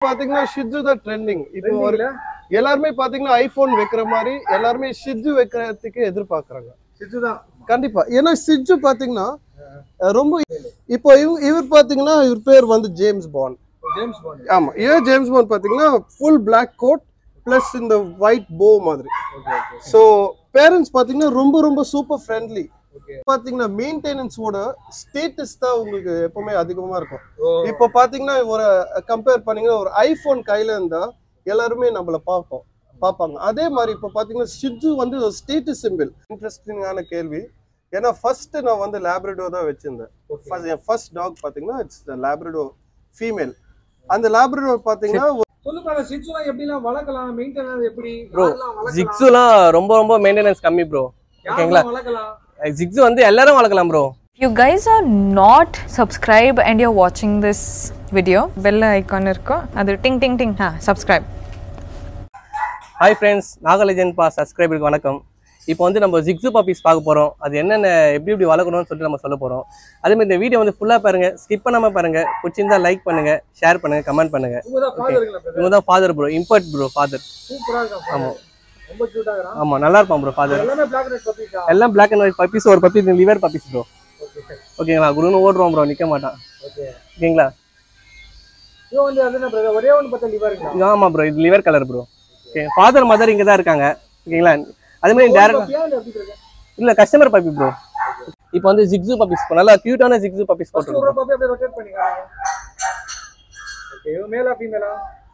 பாத்தீங்கன்னா ஷிட்ஜு தான் ட்ரெண்டிங். இப்போ எல்லாருமே பாத்தீங்கன்னா ஐபோன் வைக்கிற மாதிரி எல்லாருமே ஷிட்ஜு வைக்கிறதுக்கு எதிர்பார்க்கறாங்க. ஷிட்ஜு தான் கண்டிப்பா. ஏன்னா ஷிட்ஜு பாத்தீங்கன்னா ரொம்ப இப்போ இவர் பாத்தீங்கன்னா இவர் பேர் வந்து ஜேம்ஸ் பாண்ட். ஆமா, ஏன் ஜேம்ஸ் பாண்ட் பாத்தீங்கன்னா ஃபுல் பிளாக் கோட் பிளஸ் இந்த ஒயிட் போ மாதிரி. ஸோ பேரண்ட்ஸ் பாத்தீங்கன்னா ரொம்ப ரொம்ப சூப்பர் ஃப்ரெண்ட்லி. பாத்தீங்கன்னா மெயின்டெனன்ஸோட ஸ்டேட்டஸ் தான் உங்களுக்கு எப்பவுமே அதிகமா இருக்கும். இப்போ பாத்தீங்கன்னா ஒரு கம்பேர் பண்ணீங்கன்னா ஒரு ஐபோன் கையில இருந்தா எல்லாருமே நம்மள பார்ப்பாங்க. அதே மாதிரி இப்போ பாத்தீங்கன்னா ஷிட்ஜு வந்து ஒரு ஸ்டேட்டஸ் சிம்பிள். இன்ட்ரெஸ்டிங்கான கேள்வி. ஏன்னா ஃபர்ஸ்ட் நான் வந்து லேப்ரடோ தான் வச்சிருந்தேன். என் ஃபர்ஸ்ட் டாக் பாத்தீங்கன்னா இட்ஸ் லேப்ரடோ ஃபீமேல். அந்த லேப்ரடோ பாத்தீங்கன்னா சொல்லுங்க ஷிட்ஜுலாம் எப்படிலாம் வளர்க்கலாம், மெயின்டெனன்ஸ் எப்படி ப்ரோ? ஜிக்ஸுலாம் ரொம்ப மெயின்டெனன்ஸ் கம்மி ப்ரோ. ஓகேங்களா? ஜிக்ஸு வந்து எல்லாரும் வளர்க்கலாம் bro. If you guys are not subscribed and you're watching this video, bell icon irko adu ting ting ting subscribe. Hi friends, நாகலெஜன் சப்ஸ்கிரைபருக்கு வணக்கம். இப்போ வந்து நம்ம ஜிக்ஸு பப்பீஸ் பார்க்க போகிறோம். அது என்னென்ன எப்படி வளர்க்கணும்னு சொல்லிட்டு நம்ம சொல்ல போகிறோம். அதேமாதிரி இந்த வீடியோ வந்து ஃபுல்லாக பாருங்கள், ஸ்கிப் பண்ணாமல் பாருங்கள். பிடிச்சிருந்தா லைக் பண்ணுங்கள், ஷேர் பண்ணுங்கள், கமெண்ட் பண்ணுங்கள். இவங்க தான் father bro, import bro father. ஆமாம் ஆமாம், நல்லா இருப்பான் ப்ரோ ஃபாதர். எல்லாம் பிளாக் அண்ட் ஒயிட் பப்பீஸ். ஒரு பப்பி லிவர் பப்பீஸ் ப்ரோ. ஓகேங்களா? குருன்னு ஓடுறோம் ப்ரோ, நிற்க மாட்டான். ஓகேங்களா? ஆமாம் ப்ரோ, இது liver colour bro. Okay, father mother இங்கே தான் இருக்காங்க. ஓகேங்களா? அதே மாதிரி டேரக்ட் இல்லை, கஸ்டமர் பப்பி ப்ரோ. இப்போ வந்து ஜிக்ஸு பப்பீஸ், நல்லா கியூட்டான ஜிக்ஸு பப்பீஸ் போட்டுருக்கோம்.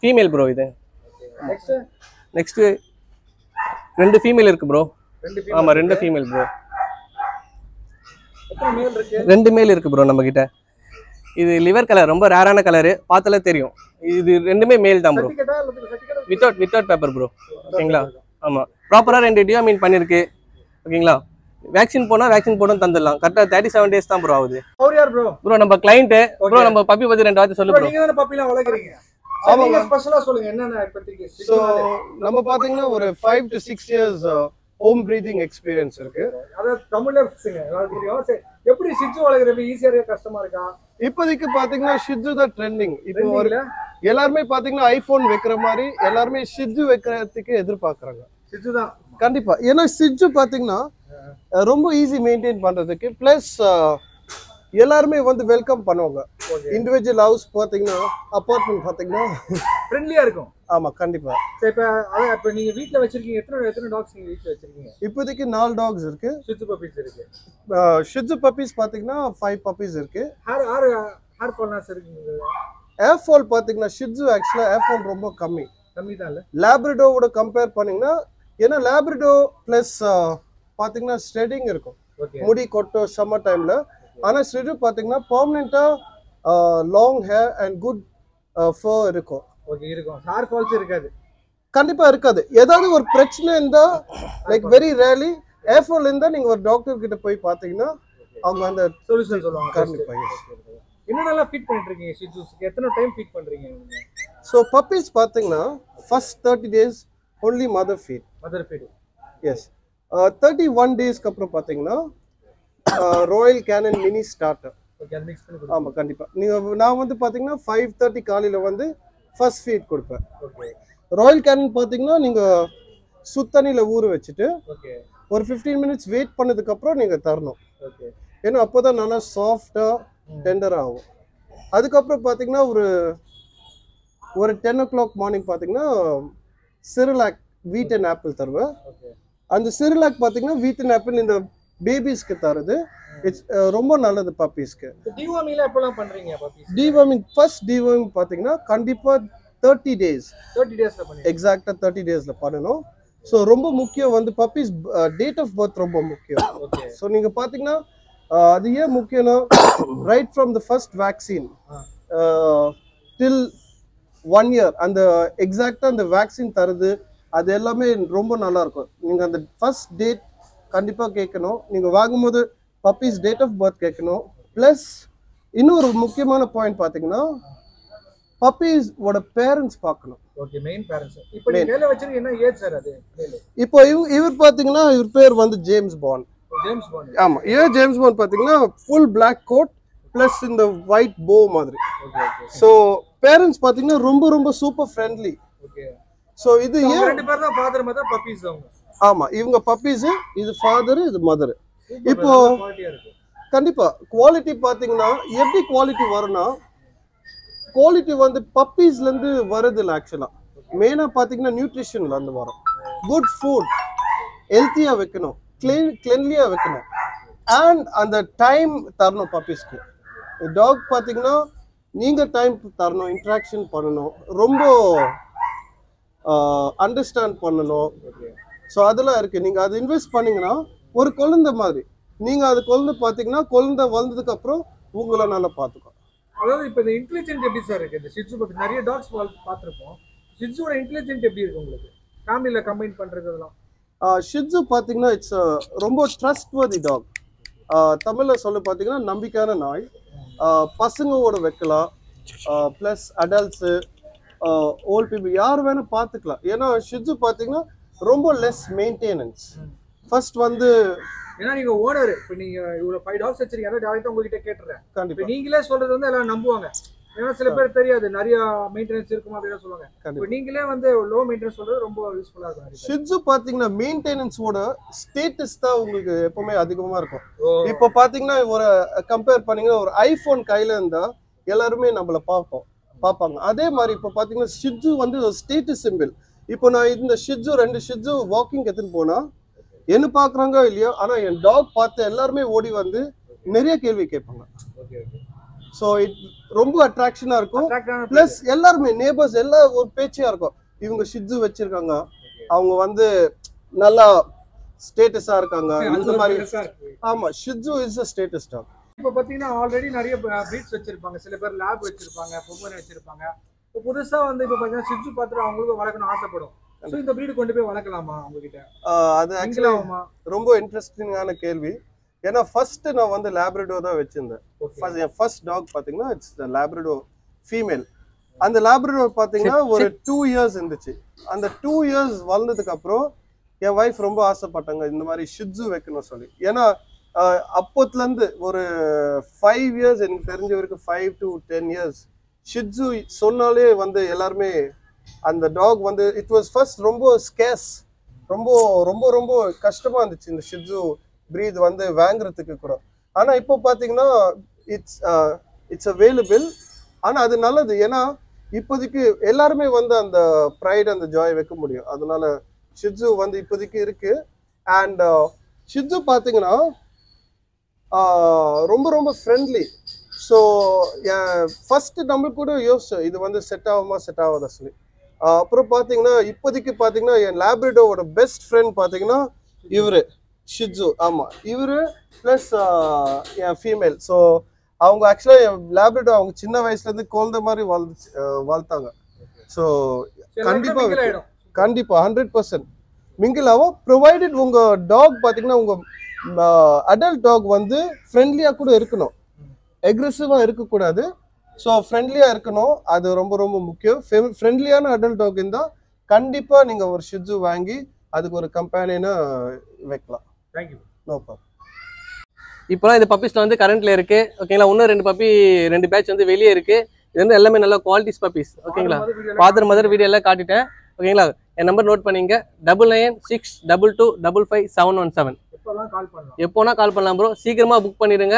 ஃபீமேல் ப்ரோ இது. நெக்ஸ்ட் ரெண்டு ஃபீமேல் இருக்கு ப்ரோ. ஆமா, ரெண்டு ஃபீமேல் ப்ரோ. ரெண்டு மேல் இருக்கு ப்ரோ நம்ம கிட்ட. இது லிவர் கலர், ரொம்ப ரேரான கலரு, பார்த்தாலே தெரியும். இது ரெண்டுமே மேல் தான் ப்ரோ. Without paper bro. ஓகேங்களா? ஆமா, ப்ராப்பரா 2 டியோமின் பண்ணிருக்கு. ஓகேங்களா? வேக்சின் போனா வேக்சின் போட்டு தந்துடலாம். கரெக்டா 37 டேஸ் தான் ப்ரோ ஆகுது. ப்ரோ நம்ம கிளைண்ட் ப்ரோ, நம்ம பப்பி பத்தி 2 வார்த்தை சொல்லு ப்ரோ. நீங்க தான பப்பிலாம் வளர்க்கறீங்க. ஆமாங்க, ஸ்பெஷலா சொல்லுங்க என்னென்ன பத்திக்கு. சோ நம்ம பாத்தீங்கன்னா ஒரு 5 to 6 years home breathing experience இருக்கு. அத தமிழ்ல பேசுங்க, எல்லாருக்கும் தெரியும். சரி, எப்படி ஷிட்ஜு வளர்க்கறது ஈஸியா இருக்கா கஷ்டமா இருக்கா? இப்போதைக்கு பாத்தீங்கன்னா ஷிட்ஜு தான் ட்ரெண்டிங். இப்போ எல்லாருமே பாத்தீங்கன்னா ஐபோன் வைக்கிற மாதிரி எல்லாருமே ஷிட்ஜு வைக்கிறதுக்கு எதிர்பார்க்கறாங்க. ஷிட்ஜு தான் கண்டிப்பா. ஏன்னா ஷிட்ஜு பாத்தீங்கன்னா ரொம்ப ஈஸி மெயின்டைன் பண்றதுக்கு, பிளஸ் எல்லாருமே வந்து வெல்கம் பண்ணுவாங்க. இண்டிவிஜுவல் ஹவுஸ் பாத்தீங்கன்னா, அபார்ட்மெண்ட் பாத்தீங்கன்னா ஃப்ரெண்ட்லியா இருக்கும். ஆமா, கண்டிப்பா. சரி, இப்ப நீங்க வீட்ல வச்சிருக்கீங்க, எத்தனை டாக்ஸ் நீங்க வீட்ல வச்சிருக்கீங்க? இப்போதைக்கு 4 டாக்ஸ் இருக்கு. ஷிட்ஜு பப்பீஸ் இருக்கு. ஷிட்ஜு பப்பீஸ் பாத்தீங்கன்னா 5 பப்பீஸ் இருக்கு. ஹேர் ஃபால்னாஸ் இருக்குங்க. ஏர் ஃபால் பாத்தீங்கன்னா ஷிட்ஜு ஆக்சுவலா ஏர் ஃபால் ரொம்ப கம்மி தான் இல்ல. லேப்ரடோவோட கம்பேர் பண்ணீங்கன்னா, ஏன்னா லேப்ரடோ பிளஸ் பாத்தீங்கன்னா ஸ்ட்ரெடிங் இருக்கும், முடி கொட்டும் சம்மர் டைம்ல. ஆனா ஷிட்ஜு பாத்தீங்கன்னா பெர்மனண்டா லாங் ஹேர் அண்ட் குட் ஃபர் இருக்கும். ஓகே, இருக்கும். ஹேர் ஃபால்ஸ் இருக்காது, கண்டிப்பா இருக்காது. ஏதாவது ஒரு பிரச்சனை இருந்தா, லைக் வெரி ரேர்லி ஏர் ஃபால் இருந்தா நீங்க ஒரு டாக்டர் கிட்ட போய் பாத்தீங்கன்னா அவங்க அந்த சொல்யூஷன் சொல்லுவாங்க. கண்டிப்பா. என்னென்னலாம் ஃபீட் பண்ணிட்டு இருக்கீங்க ஷிட்ஜுஸ்க்கு? எத்தனை டைம் ஃபீட் பண்றீங்க? ஸோ பப்பீஸ் பாத்தீங்கன்னா first 30 days only mother feed. Yes. 31 daysக்கு அப்புறம் பாத்தீங்கன்னா Royal Canon mini starter. Okay, அது மிக்ஸ் பண்ணி கொடுங்க. ஆமா, கண்டிப்பா. நான் வந்து பாத்தீங்கன்னா 5:30 காலையில வந்து ஃபர்ஸ்ட் ஃபீட் கொடுப்பேன். ஓகே. ராயல் கேனன் பாத்தீங்கன்னா நீங்க சுத்தணில ஊற வச்சுட்டு ஓகே ஒரு 15 minutes வெயிட் பண்ணதுக்கு அப்புறம் நீங்க தரணும். ஓகே. ஏன்னா அப்போதான் நல்லா சாஃப்டா டெண்டர் ஆகும். அதுக்கப்புறம் பாத்தீங்கன்னா ஒரு 10 o'clock மார்னிங் பாத்தீங்கன்னா சிரிலாக் வீட் அண்ட் ஆப்பிள் தருவேன். அந்த சிரிலாக் பாத்தீங்கன்னா வீட் அண்ட் ஆப்பிள் இந்த பேபிஸ்க்கு தருது. ரொம்ப நல்லது பப்பீஸ்க்கு. டிவார்மிங்ல எப்பலாம் பண்றீங்க பப்பீஸ்? டிவார்மிங் ஃபர்ஸ்ட் டிவார்மிங் பாத்தீங்கன்னா கண்டிப்பா 30 days பண்ணுங்க. எக்ஸாக்ட்டா 30 daysல பண்ணணும். ஸோ ரொம்ப முக்கியம் வந்து பப்பீஸ் டேட் ஆஃப் பர்த் ரொம்ப முக்கியம். ஸோ நீங்க பாத்தீங்கன்னா அது ஏன் முக்கியம்னா, right from the first vaccine till 1 year அந்த எக்ஸாக்டா அந்த வேக்சின் தருது, அது எல்லாமே ரொம்ப நல்லா இருக்கும். நீங்க அந்த ஃபர்ஸ்ட் டேட் கண்டிப்பா கேட்கணும். நீங்க வாங்கும்போது பப்பீஸ் டேட் ஆஃப் பர்த் கேட்கணும். பிளஸ் இன்னொரு முக்கியமான பாயிண்ட் பாத்தீங்கன்னா பப்பீஸ் ஓட பேரண்ட்ஸ் பார்க்கணும். Okay, main parents. இப்போ நீங்க மேல வச்சிருக்க என்ன ஏஜ் சார் அது? இப்போ இவர் பாத்தீங்கன்னா இவர் பேர் வந்து ஜேம்ஸ் பாண்ட். James bond. ஆமா, ஏன் ஜேம்ஸ் பாண்ட் பாத்தீங்கன்னா ஃபுல் பிளாக் கோட் பிளஸ் இந்த ஒயிட் போ மாதிரி. ஸோ பேரண்ட்ஸ் பாத்தீங்கன்னா ரொம்ப ரொம்ப சூப்பர் ஃப்ரெண்ட்லி. ஓகே. சோ இது ஏன் ரெண்டு பேர் தான் ஃாதர் மதர் பப்பீஸ் அவங்க? ஆமா, இவங்க பப்பீஸ், இது ஃாதர், இது மதர். இப்போ குவாலிட்டியா இருக்கு. கண்டிப்பா குவாலிட்டி பாத்தீங்கன்னா எப்படி குவாலிட்டி வரும்னா, குவாலிட்டி வந்து பப்பீஸ்ல இருந்து வருது இல்ல. ஆக்சுவலா மெயினா பாத்தீங்கன்னா நியூட்ரிஷன்ல இருந்து வரும். குட் ஃபுட், ஹெல்த்தியா வைக்கணும், கிளீன்லியா வைக்கணும், அண்ட் அந்த டைம் தரணும் பப்பீஸ்க்கு. டாக் பாத்தீங்கன்னா நீங்க டைம் தரணும், இன்ட்ராக்ஷன் பண்ணணும், ரொம்ப அண்டர்ஸ்டாண்ட் பண்ணணும். ஸோ அதெல்லாம் இருக்கு. நீங்க அதை இன்வெஸ்ட் பண்ணீங்கன்னா ஒரு குழந்தை மாதிரி, நீங்க அது குழந்தை பாத்தீங்கன்னா குழந்தை வளர்ந்ததுக்கு அப்புறம் உங்களை நல்லா பார்த்துக்கோ. அதாவது இப்போ இந்த இன்டெலிஜென்ட் எப்படி சார் இருக்கு? இந்த ஷிட்சு பப்பி நிறைய டாக்ஸ் பார்த்துருப்போம். ஷிட்சுவோட இன்டெலிஜென்ட் எப்படி இருக்கு உங்களுக்கு ஃபேமிலியில கம்பைன் பண்றதெல்லாம்? ஷிட்சு பாத்தீங்கன்னா இட்ஸ் ரொம்ப ட்ரஸ்ட்வர்தி டாக். தமிழ்ல சொல்ல பாத்தீங்கன்னா நம்பிக்கையான நாய். பசங்களோட வைக்கலாம், பிளஸ் அடல்ட்ஸு, ஓல்ட் பீப்புள் யார் வேணா பார்த்துக்கலாம். ஏன்னா ஷிட்சு பாத்தீங்கன்னா ரொம்ப லெஸ் மெயின்டெனன்ஸ். ஃபர்ஸ்ட் வந்து ஏன்னா நீங்க ஓனர், இப்போ நீங்க இவ்வளவு 5 டாக்ஸ் வச்சிருக்கீங்க, டேரக்டா உங்ககிட்ட கேட்டுறேன். கண்டிப்பா நீங்களே சொல்றது வந்து எல்லாம் நம்புவாங்க. ஏன்னா சில பேர் தெரியாது நிறைய மெயின்டெனன்ஸ் இருக்குமா அப்படின்னு சொல்லுவாங்க. இப்போ நீங்களே வந்து லோ மெயின்டெனன்ஸ் சொல்றது ரொம்ப யூஸ்ஃபுல்லா இருக்கும். ஷிட்சு பாத்தீங்கன்னா மெயின்டெனன்ஸோட ஸ்டேட்டஸ் தான் உங்களுக்கு எப்பவுமே அதிகமா இருக்கும். இப்போ பாத்தீங்கன்னா ஒரு கம்பேர் பண்ணீங்கன்னா ஒரு ஐபோன் கையில இருந்தா எல்லாருமே நம்மள பார்ப்பாங்க. அதே மாதிரி இப்போ பாத்தீங்கன்னா ஷிட்சு வந்து ஒரு ஸ்டேட்டஸ் சிம்பிள். இப்போ நான் இந்த ஷிட்சு 2 ஷிட்சு வாக்கிங் எடுத்துன்னு போனா என்ன பாக்குறாங்க இல்லையோ, ஆனா என் டாக் பார்த்து எல்லாருமே ஓடி வந்து நிறைய கேள்வி கேட்பாங்க. ஸோ ரொம்ப அட்ராக்ஷனா இருக்கும். பிளஸ் எல்லாருமே நேபர்ஸ் எல்லாம் ஒரு பேச்சியா இருக்கும், இவங்க ஷிட்சு வச்சிருக்காங்க, அவங்க வந்து நல்லா ஸ்டேட்டஸா இருக்காங்க இந்த மாதிரி. ஆமா, ஷிட்சு இஸ் a ஸ்டேட்டஸ் டாக். இப்போ பாத்தீங்கன்னா ஆல்ரெடி நிறைய பிரீட்ஸ் வச்சிருப்பாங்க, சில பேர் லேப் வச்சிருப்பாங்க, பொம்மனை வச்சிருப்பாங்க. இப்போ புதுசா வந்து இப்போ பாத்தீங்கன்னா ஷிட்சு பார்த்துட்டு அவங்களுக்கு வளர்க்கணும் ஆசைப்படும். ஸோ இந்த பிரீடு கொண்டு போய் வளர்க்கலாமா உங்ககிட்ட? அது ஆக்சுவலா ரொம்ப இன்ட்ரெஸ்டிங்கான கேள்வி. ஏன்னா ஃபர்ஸ்ட் நான் வந்து லேப்ரடோர் தான் வச்சிருந்தேன். என் ஃபர்ஸ்ட் டாக் பாத்தீங்கன்னா இட்ஸ் லேப்ரடோர் ஃபீமேல். அந்த லேப்ரடோர் பாத்தீங்கன்னா ஒரு 2 இயர்ஸ் இருந்துச்சு. அந்த 2 இயர்ஸ் வளர்ந்ததுக்கு அப்புறம் என் வைஃப் ரொம்ப ஆசைப்பட்டாங்க இந்த மாதிரி ஷிட்சு வைக்கணும் சொல்லி. ஏன்னா அப்போத்துல இருந்து ஒரு 5 இயர்ஸ் எனக்கு தெரிஞ்ச வரைக்கும் 5 to 10 இயர்ஸ் ஷிட்சு சொன்னாலே வந்து எல்லாருமே அந்த டாக் வந்து இட் வாஸ் ஃபர்ஸ்ட் ரொம்ப ஸ்கேர்ஸ், ரொம்ப ரொம்ப ரொம்ப கஷ்டமா இருந்துச்சு இந்த ஷிட்சு பிரீத் வந்து வாங்குறதுக்கு கூட. ஆனா இப்போ பாத்தீங்கன்னா இட்ஸ் அவைலபிள். ஆனா அது நல்லது, ஏன்னா இப்போதைக்கு எல்லாருமே வந்து அந்த ப்ரைட் அந்த ஜாய் வைக்க முடியும். அதனால ஷிட்சு வந்து இப்போதைக்கு இருக்கு. அண்ட் ஷிட்சு பாத்தீங்கன்னா ரொம்ப ரொம்ப ஃப்ரெண்ட்லி. ஸோ ஃபர்ஸ்ட் நம்மளுக்கு கூட யோசிச்சோம் இது வந்து செட் ஆகாதா சொல்லி. அப்புறம் பாத்தீங்கன்னா இப்போதைக்கு பாத்தீங்கன்னா என் லேப்ரடோரோட பெஸ்ட் ஃப்ரெண்ட் பாத்தீங்கன்னா இவரு ஷிட்சு. ஆமா, இவரு பிளஸ் என் ஃபீமேல். ஸோ அவங்க ஆக்சுவலா என் லேப்ரடோ அவங்க சின்ன வயசுல இருந்து குழந்தை மாதிரி வளர்த்தாங்க. ஸோ கண்டிப்பா 100% மிங்கிள் ஆகும். ப்ரொவைடட் உங்க டாக் பாத்தீங்கன்னா உங்க அடல்ட் டாக் வந்து ஃப்ரெண்ட்லியா கூட இருக்கணும், அக்ரெசிவா இருக்கக்கூடாது. ஸோ ஃப்ரெண்ட்லியா இருக்கணும், அது ரொம்ப ரொம்ப முக்கியம். ஃப்ரெண்ட்லியான அடல்ட் டாக் இருந்தால் கண்டிப்பா நீங்க ஒரு ஷிட்சு வாங்கி அதுக்கு ஒரு கம்பேனியனை வைக்கலாம். தேங்க்யூ. No problem. இப்போலாம் இந்த பப்பீஸ்ல வந்து கரண்ட்ல இருக்கு. ஓகேங்களா, இன்னும் 2 பேட்ச் வந்து வெளியே இருக்கு. இது வந்து எல்லாமே நல்ல குவாலிட்டிஸ் பப்பீஸ். ஓகேங்களா, ஃபாதர் மதர் வீடியோ எல்லாம் காட்டிட்டேன். ஓகேங்களா, என் நம்பர் நோட் பண்ணிங்க 9962255717. எப்போனா கால் பண்ணலாம் ப்ரோ. சீக்கிரமா புக் பண்ணிடுங்க.